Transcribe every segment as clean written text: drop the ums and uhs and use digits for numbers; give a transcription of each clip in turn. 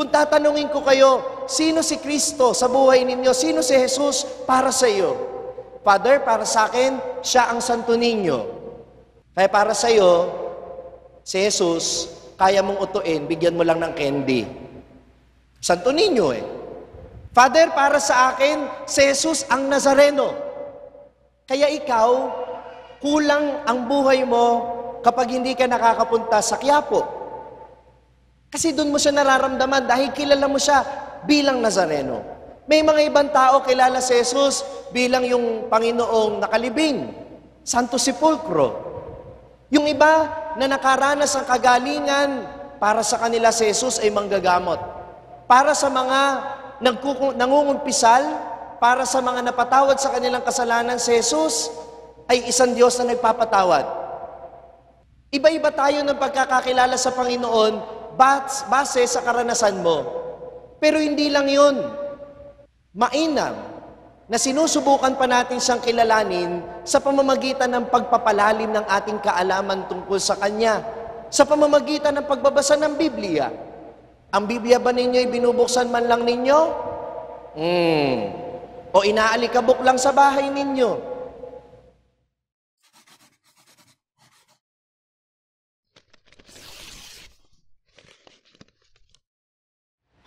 Kung tatanungin ko kayo, sino si Kristo sa buhay ninyo? Sino si Jesus para sa iyo? Father, para sa akin, siya ang Santo Niño. Kaya para sa iyo, si Jesus, kaya mong utuin, bigyan mo lang ng candy. Santo Niño eh. Father, para sa akin, si Jesus ang Nazareno. Kaya ikaw, kulang ang buhay mo kapag hindi ka nakakapunta sa Quiapo. Kasi doon mo siya nararamdaman dahil kilala mo siya bilang Nazareno. May mga ibang tao kilala si Jesus bilang yung Panginoong nakalibing, Santo Sepulcro. Yung iba na nakaranas ng kagalingan, para sa kanila si Jesus ay manggagamot. Para sa mga nangungumpisal, para sa mga napatawad sa kanilang kasalanan, si Jesus ay isang Diyos na nagpapatawad. Iba-iba tayo ng pagkakakilala sa Panginoon base sa karanasan mo. Pero hindi lang yun. Mainam na sinusubukan pa natin siyang kilalanin sa pamamagitan ng pagpapalalim ng ating kaalaman tungkol sa Kanya, sa pamamagitan ng pagbabasa ng Biblia. Ang Biblia ba ninyo ay binubuksan man lang ninyo? O inaalikabok lang sa bahay ninyo?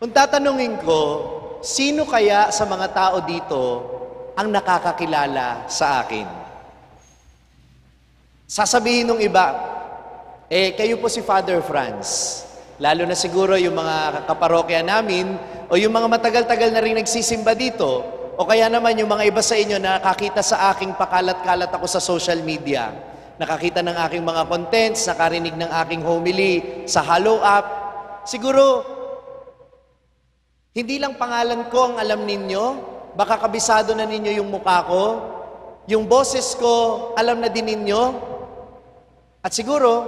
Kung tatanungin ko, sino kaya sa mga tao dito ang nakakakilala sa akin? Sasabihin ng iba, kayo po si Father Franz. Lalo na siguro yung mga kaparokya namin o yung mga matagal-tagal na rin nagsisimba dito o kaya naman yung mga iba sa inyo na nakakita sa aking pakalat-kalat ako sa social media. Nakakita ng aking mga contents, nakarinig ng aking homily sa Hallow Up. Siguro, hindi lang pangalan ko ang alam ninyo, baka kabisado na ninyo yung mukha ko, yung boses ko, alam na din ninyo. At siguro,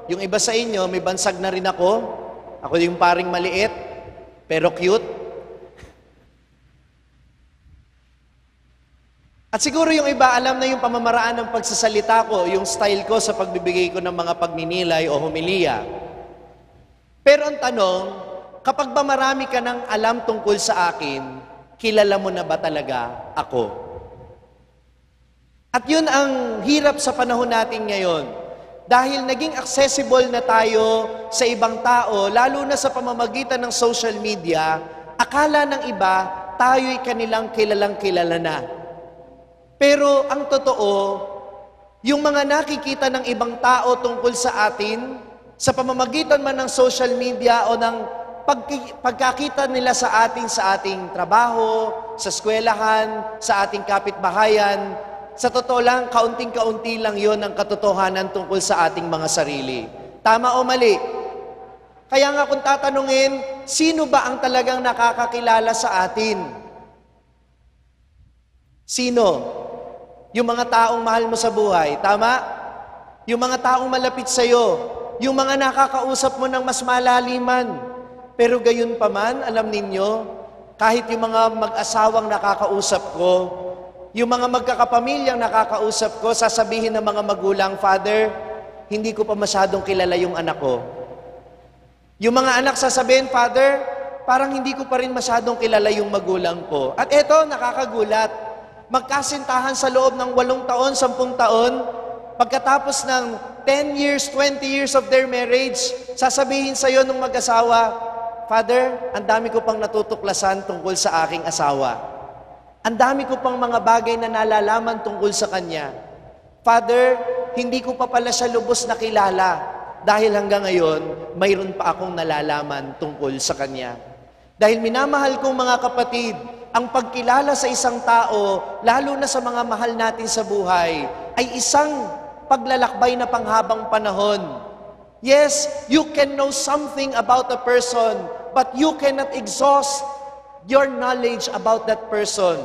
yung iba sa inyo, may bansag na rin ako. Ako yung paring maliit, pero cute. At siguro yung iba, alam na yung pamamaraan ng pagsasalita ko, yung style ko sa pagbibigay ko ng mga pagninilay o homilia. Pero ang tanong, kapag ba marami ka ng alam tungkol sa akin, kilala mo na ba talaga ako? At yun ang hirap sa panahon natin ngayon. Dahil naging accessible na tayo sa ibang tao, lalo na sa pamamagitan ng social media, akala ng iba, tayo'y kanilang kilalang-kilala na. Pero ang totoo, yung mga nakikita ng ibang tao tungkol sa atin, sa pamamagitan man ng social media o ng pagkakita nila sa ating trabaho, sa eskwelahan, sa ating kapitbahayan, sa totoo lang, kaunting-kaunti lang yon ang katotohanan tungkol sa ating mga sarili. Tama o mali? Kaya nga kung tatanungin, sino ba ang talagang nakakakilala sa atin? Sino? Yung mga taong mahal mo sa buhay, tama? Yung mga taong malapit sa'yo, yung mga nakakausap mo ng mas malaliman. Pero gayon pa man, alam ninyo, kahit yung mga mag-asawang nakakausap ko, yung mga magkakapamilyang nakakausap ko, sasabihin ng mga magulang, Father, hindi ko pa masyadong kilala yung anak ko. Yung mga anak sasabihin, Father, parang hindi ko pa rin masyadong kilala yung magulang ko. At eto, nakakagulat. Magkasintahan sa loob ng 8 taon, 10 taon, pagkatapos ng 10 years, 20 years of their marriage, sasabihin sa'yo nung mag-asawa, Father, ang dami ko pang natutuklasan tungkol sa aking asawa. Ang dami ko pang mga bagay na nalalaman tungkol sa kanya. Father, hindi ko pa pala siya lubos na kilala dahil hanggang ngayon, mayroon pa akong nalalaman tungkol sa kanya. Dahil minamahal kong mga kapatid, ang pagkilala sa isang tao, lalo na sa mga mahal natin sa buhay, ay isang paglalakbay na panghabang panahon. Yes, you can know something about a person, but you cannot exhaust your knowledge about that person.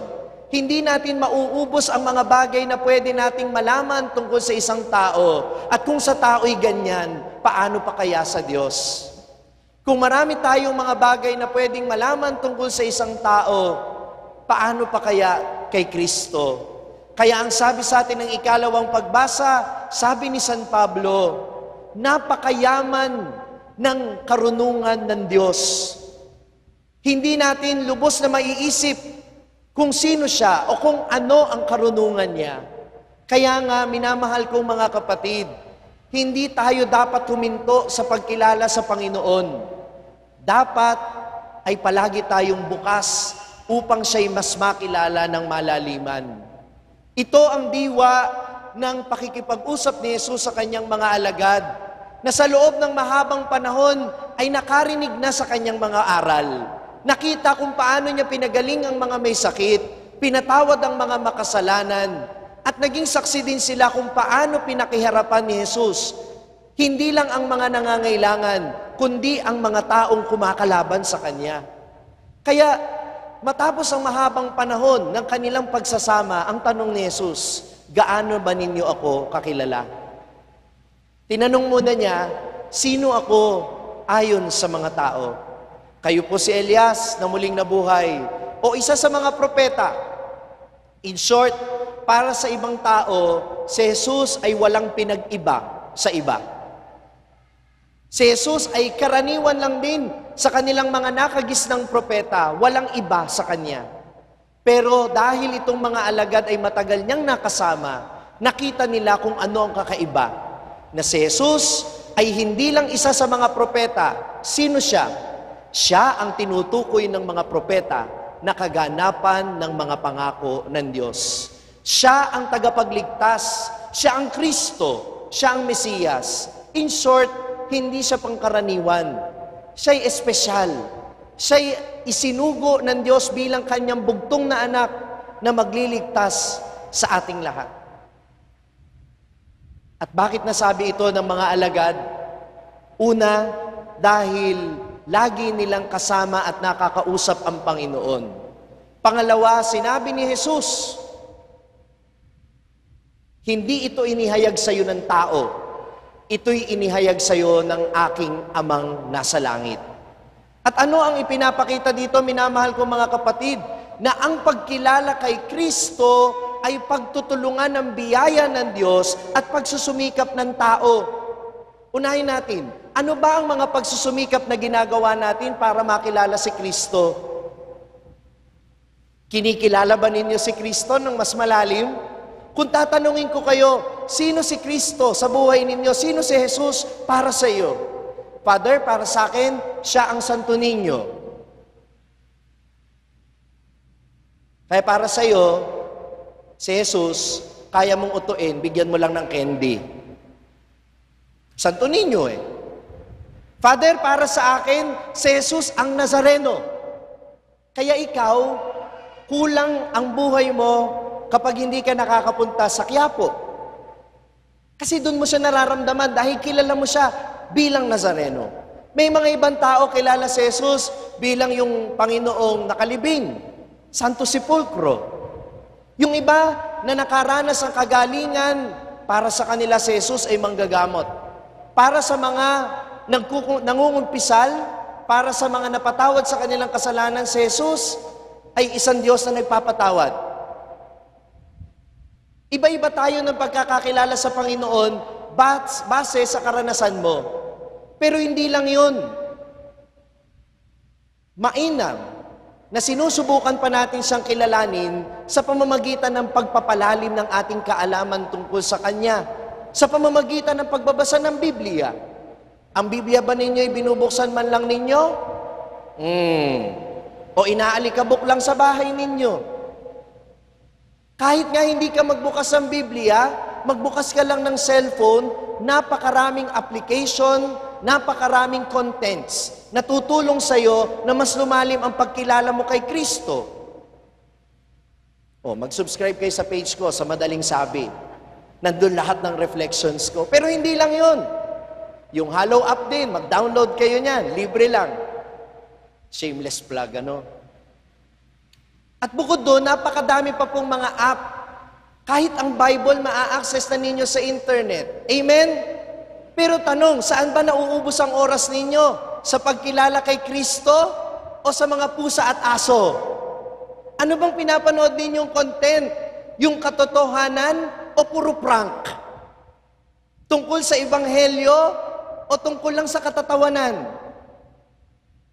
Hindi natin mauubos ang mga bagay na pwede nating malaman tungkol sa isang tao. At kung sa tao'y ganyan, paano pa kaya sa Diyos? Kung marami tayong mga bagay na pwedeng malaman tungkol sa isang tao, paano pa kaya kay Kristo? Kaya ang sabi sa atin ng ikalawang pagbasa, sabi ni San Pablo, napakayaman ng karunungan ng Diyos. Hindi natin lubos na maiisip kung sino siya o kung ano ang karunungan niya. Kaya nga, minamahal kong mga kapatid, hindi tayo dapat huminto sa pagkilala sa Panginoon. Dapat ay palagi tayong bukas upang siya'y mas makilala ng malaliman. Ito ang diwa ng pakikipag-usap ni Jesus sa kanyang mga alagad, na sa loob ng mahabang panahon ay nakarinig na sa kanyang mga aral. Nakita kung paano niya pinagaling ang mga may sakit, pinatawad ang mga makasalanan, at naging saksi din sila kung paano pinakiharapan ni Jesus. Hindi lang ang mga nangangailangan, kundi ang mga taong kumakalaban sa Kanya. Kaya, matapos ang mahabang panahon ng kanilang pagsasama, ang tanong ni Jesus, gaano ba ninyo ako kakilala? Tinanong muna niya, sino ako ayon sa mga tao? Kayo po si Elias na muling nabuhay, o isa sa mga propeta. In short, para sa ibang tao, si Jesus ay walang pinag-iba sa iba. Si Jesus ay karaniwan lang din sa kanilang mga nakagisnang propeta, walang iba sa Kanya. Pero dahil itong mga alagad ay matagal niyang nakasama, nakita nila kung ano ang kakaiba. Na si Jesus ay hindi lang isa sa mga propeta. Sino siya? Siya ang tinutukoy ng mga propeta na kaganapan ng mga pangako ng Diyos. Siya ang tagapagligtas, siya ang Kristo, siya ang Mesiyas. In short, hindi siya pangkaraniwan. Siya'y espesyal. Siya'y isinugo ng Diyos bilang kanyang bugtong na anak na magliligtas sa ating lahat. At bakit nasabi ito ng mga alagad? Una, dahil lagi nilang kasama at nakakausap ang Panginoon. Pangalawa, sinabi ni Jesus, hindi ito inihayag sa iyo ng tao. Ito'y inihayag sa iyo ng aking amang nasa langit. At ano ang ipinapakita dito, minamahal ko mga kapatid, na ang pagkilala kay Kristo ay pagtutulungan ng biyaya ng Diyos at pagsusumikap ng tao. Unahin natin, ano ba ang mga pagsusumikap na ginagawa natin para makilala si Kristo? Kinikilala ba ninyo si Kristo ng mas malalim? Kung tatanungin ko kayo, sino si Kristo sa buhay ninyo? Sino si Jesus para sa iyo? Father, para sa akin, siya ang Santo Niño. Kaya para sa iyo, si Jesus, kaya mong utuin, bigyan mo lang ng candy. Santo Niño eh. Father, para sa akin, si Jesus ang Nazareno. Kaya ikaw, kulang ang buhay mo kapag hindi ka nakakapunta sa Quiapo. Kasi doon mo siya nararamdaman dahil kilala mo siya bilang Nazareno. May mga ibang tao kilala si Jesus bilang yung Panginoong nakalibing, Santo Sepulcro. Yung iba na nakaranas ng kagalingan, para sa kanila si Jesus ay manggagamot. Para sa mga nangungumpisal, para sa mga napatawad sa kanilang kasalanan, si Jesus ay isang Diyos na nagpapatawad. Iba-iba tayo ng pagkakakilala sa Panginoon base sa karanasan mo. Pero hindi lang yun. Mainam na sinusubukan pa natin siyang kilalanin sa pamamagitan ng pagpapalalim ng ating kaalaman tungkol sa Kanya, sa pamamagitan ng pagbabasa ng Biblia. Ang Biblia ba ninyo ay binubuksan man lang ninyo? O inaalikabok lang sa bahay ninyo? Kahit nga hindi ka magbukas ng Biblia, magbukas ka lang ng cellphone, napakaraming application, napakaraming contents na tutulong sa iyo na mas lumalim ang pagkilala mo kay Kristo. Mag-subscribe kayo sa page ko, sa Madaling Sabi. Nandun lahat ng reflections ko. Pero hindi lang yun. Yung Halo app din, mag-download kayo niyan, libre lang. Shameless plug, ano? At bukod doon, napakadami pa pong mga app. Kahit ang Bible, maa-access na ninyo sa internet. Amen? Pero tanong, saan ba nauubos ang oras ninyo? Sa pagkilala kay Kristo o sa mga pusa at aso? Ano bang pinapanood ninyong content? Yung katotohanan o puro prank? Tungkol sa ebanghelyo o tungkol lang sa katatawanan?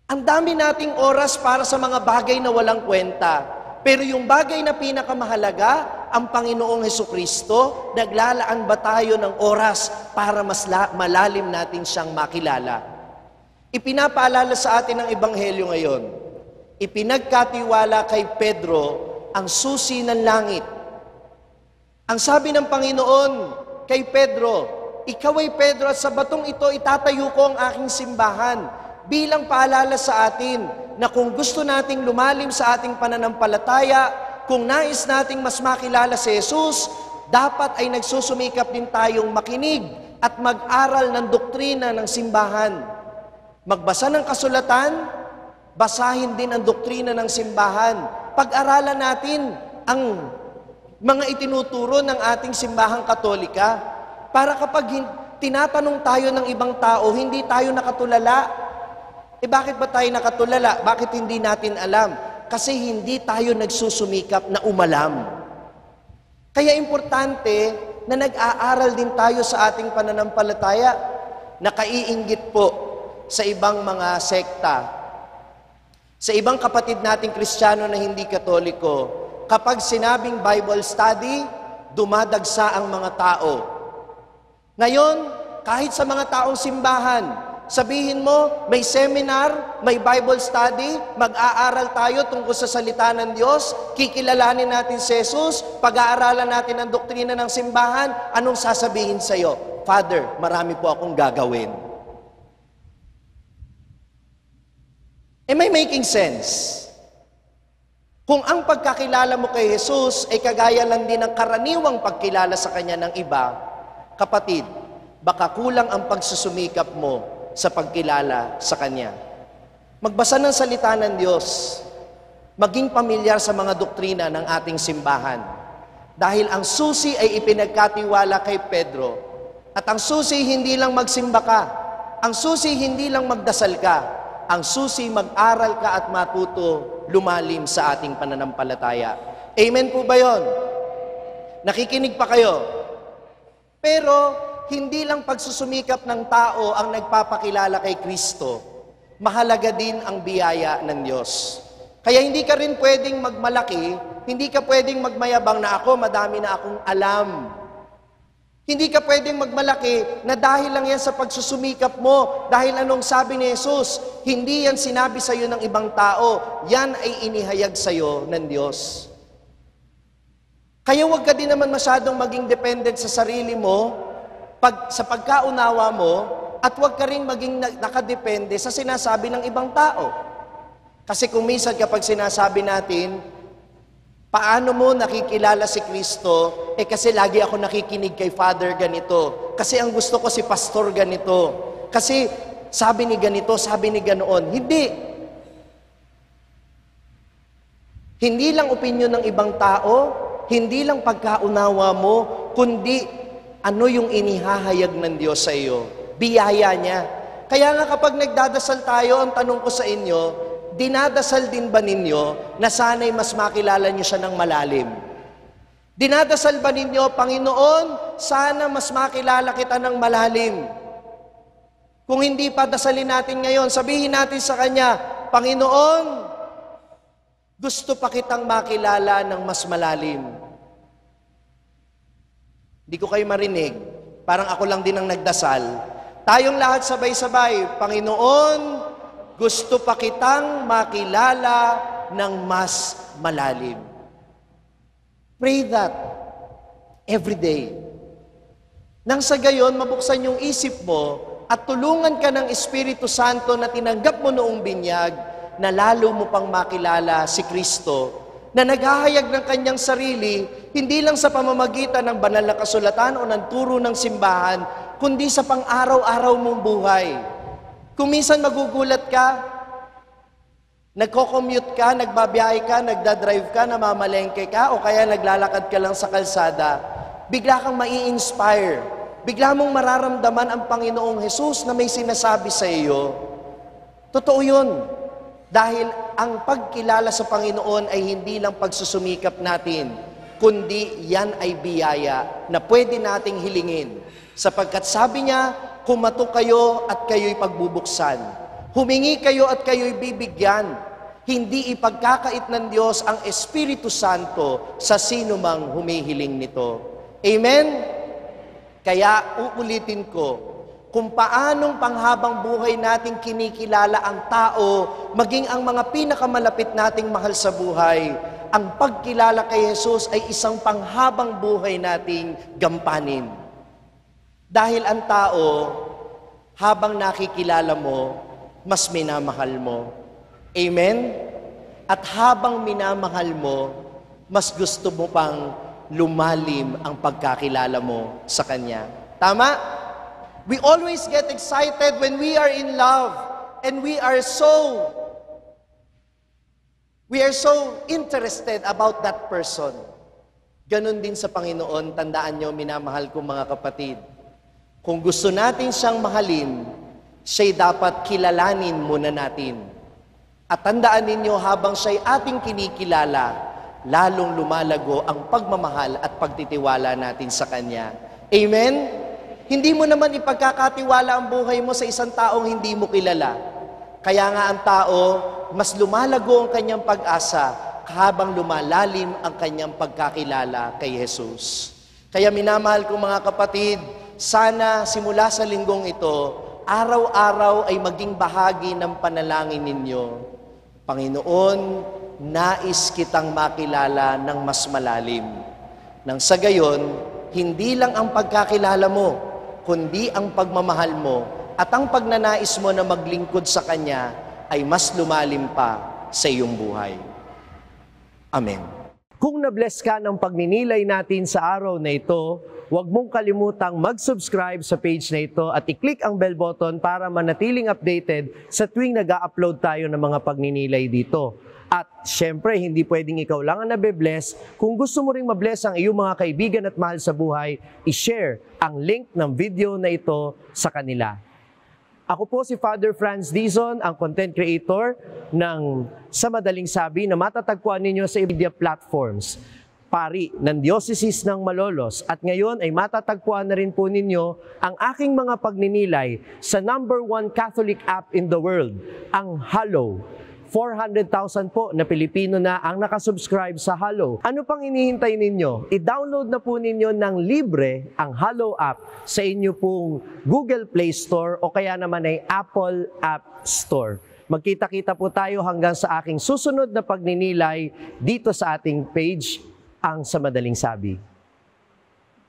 Ang dami nating oras para sa mga bagay na walang kwenta. Pero yung bagay na pinakamahalaga, ang Panginoong Hesukristo, naglalaan ba tayo ng oras para mas malalim natin siyang makilala? Ipinapaalala sa atin ng Ebanghelyo ngayon, ipinagkatiwala kay Pedro ang susi ng langit. Ang sabi ng Panginoon kay Pedro, ikaw ay Pedro at sa batong ito itatayo ko ang aking simbahan. Bilang paalala sa atin na kung gusto nating lumalim sa ating pananampalataya, kung nais nating mas makilala si Jesus, dapat ay nagsusumikap din tayong makinig at mag-aral ng doktrina ng simbahan. Magbasa ng kasulatan, basahin din ang doktrina ng simbahan. Pag-aralan natin ang mga itinuturo ng ating simbahang Katolika para kapag tinatanong tayo ng ibang tao, hindi tayo nakatulala. Bakit ba tayo nakatulala? Bakit hindi natin alam? Kasi hindi tayo nagsusumikap na umalam. Kaya importante na nag-aaral din tayo sa ating pananampalataya, nakaiinggit po sa ibang mga sekta, sa ibang kapatid nating Kristiyano na hindi Katoliko. Kapag sinabing Bible study, dumadagsa ang mga tao. Ngayon, kahit sa mga taong simbahan, sabihin mo, may seminar, may Bible study, mag-aaral tayo tungkol sa salita ng Diyos, kikilalanin natin si Jesus, pag-aaralan natin ang doktrina ng simbahan, anong sasabihin sa'yo? Father, marami po akong gagawin. Am I making sense? Kung ang pagkakilala mo kay Jesus ay kagaya lang din ng karaniwang pagkilala sa Kanya ng iba, kapatid, baka kulang ang pagsusumikap mo sa pagkilala sa Kanya. Magbasa ng salita ng Diyos. Maging pamilyar sa mga doktrina ng ating simbahan. Dahil ang susi ay ipinagkatiwala kay Pedro. At ang susi hindi lang magsimba ka. Ang susi hindi lang magdasal ka. Ang susi mag-aral ka at matuto lumalim sa ating pananampalataya. Amen po ba yun? Nakikinig pa kayo? Pero hindi lang pagsusumikap ng tao ang nagpapakilala kay Kristo. Mahalaga din ang biyaya ng Diyos. Kaya hindi ka rin pwedeng magmalaki, hindi ka pwedeng magmayabang na ako, madami na akong alam. Hindi ka pwedeng magmalaki na dahil lang yan sa pagsusumikap mo, dahil anong sabi ni Jesus, hindi yan sinabi sa iyo ng ibang tao, yan ay inihayag sa iyo ng Diyos. Kaya huwag ka din naman masyadong maging dependent sa sarili mo, sa pagkaunawa mo, at huwag ka rin maging nakadepende sa sinasabi ng ibang tao. Kasi kung minsan kapag sinasabi natin, paano mo nakikilala si Kristo? Kasi lagi ako nakikinig kay Father ganito. Kasi ang gusto ko si Pastor ganito. Kasi sabi ni ganito, sabi ni ganoon. Hindi. Hindi lang opinyon ng ibang tao, hindi lang pagkaunawa mo, kundi ano yung inihahayag ng Diyos sa iyo? Biyaya niya. Kaya nga kapag nagdadasal tayo, ang tanong ko sa inyo, dinadasal din ba ninyo na sana'y mas makilala niyo siya ng malalim? Dinadasal ba ninyo, Panginoon, sana mas makilala kita ng malalim? Kung hindi pa, dasalin natin ngayon, sabihin natin sa Kanya, Panginoon, gusto pa kitang makilala ng mas malalim. Hindi ko kayo marinig. Parang ako lang din ang nagdasal. Tayong lahat sabay-sabay, Panginoon, gusto pa kitang makilala ng mas malalim. Pray that every day. Nang sa gayon, mabuksan yung isip mo at tulungan ka ng Espiritu Santo na tinanggap mo noong binyag na lalo mo pang makilala si Kristo na naghahayag ng kanyang sarili, hindi lang sa pamamagitan ng banal na kasulatan o ng turo ng simbahan, kundi sa pang-araw-araw mong buhay. Kung minsan magugulat ka, nagko-commute ka, nagbabiyahe ka, nagdadrive ka, namamalengke ka, o kaya naglalakad ka lang sa kalsada, bigla kang mai-inspire. Bigla mong mararamdaman ang Panginoong Hesus na may sinasabi sa iyo. Totoo yun. Dahil ang pagkilala sa Panginoon ay hindi lang pagsusumikap natin, kundi yan ay biyaya na pwede nating hilingin. Sapagkat sabi niya, kumatok kayo at kayo'y pagbubuksan. Humingi kayo at kayo'y bibigyan. Hindi ipagkakait ng Diyos ang Espiritu Santo sa sino mang humihiling nito. Amen? Kaya uulitin ko, kung paanong panghabang buhay nating kinikilala ang tao, maging ang mga pinakamalapit nating mahal sa buhay, ang pagkilala kay Jesus ay isang panghabang buhay nating gampanin. Dahil ang tao, habang nakikilala mo, mas minamahal mo. Amen? At habang minamahal mo, mas gusto mo pang lumalim ang pagkakilala mo sa Kanya. Tama? We always get excited when we are in love and we are so interested about that person. Ganon din sa Panginoon, tandaan nyo, minamahal kong mga kapatid. Kung gusto natin siyang mahalin, siya'y dapat kilalanin muna natin. At tandaan ninyo, habang siya'y ating kinikilala, lalong lumalago ang pagmamahal at pagtitiwala natin sa Kanya. Amen? Hindi mo naman ipagkakatiwala ang buhay mo sa isang taong hindi mo kilala. Kaya nga ang tao, mas lumalago ang kanyang pag-asa habang lumalalim ang kanyang pagkakilala kay Jesus. Kaya minamahal kong mga kapatid, sana simula sa linggong ito, araw-araw ay maging bahagi ng panalangin ninyo. Panginoon, nais kitang makilala ng mas malalim. Nang sa gayon, hindi lang ang pagkakilala mo, kundi ang pagmamahal mo at ang pagnanais mo na maglingkod sa Kanya ay mas lumalim pa sa iyong buhay. Amen. Kung na-bless ka ng pagninilay natin sa araw na ito, huwag mong kalimutang mag-subscribe sa page na ito at i-click ang bell button para manatiling updated sa tuwing nag-upload tayo ng mga pagninilay dito. At syempre, hindi pwedeng ikaw lang ang nabe-bless. Kung gusto mo ring mabless ang iyong mga kaibigan at mahal sa buhay, i-share ang link ng video na ito sa kanila. Ako po si Father Franz Dizon, ang content creator ng Sa Madaling Sabi na matatagpuan ninyo sa media platforms. Pari ng Diocese ng Malolos at ngayon ay matatagpuan na rin po ninyo ang aking mga pagninilay sa #1 Catholic app in the world, ang Hallow. 400,000 po na Pilipino na ang nakasubscribe sa Hallow. Ano pang inihintay ninyo? I-download na po ninyo ng libre ang Hallow app sa inyo pong Google Play Store o kaya naman ay Apple App Store. Magkita-kita po tayo hanggang sa aking susunod na pagninilay dito sa ating page, ang Sa Madaling Sabi.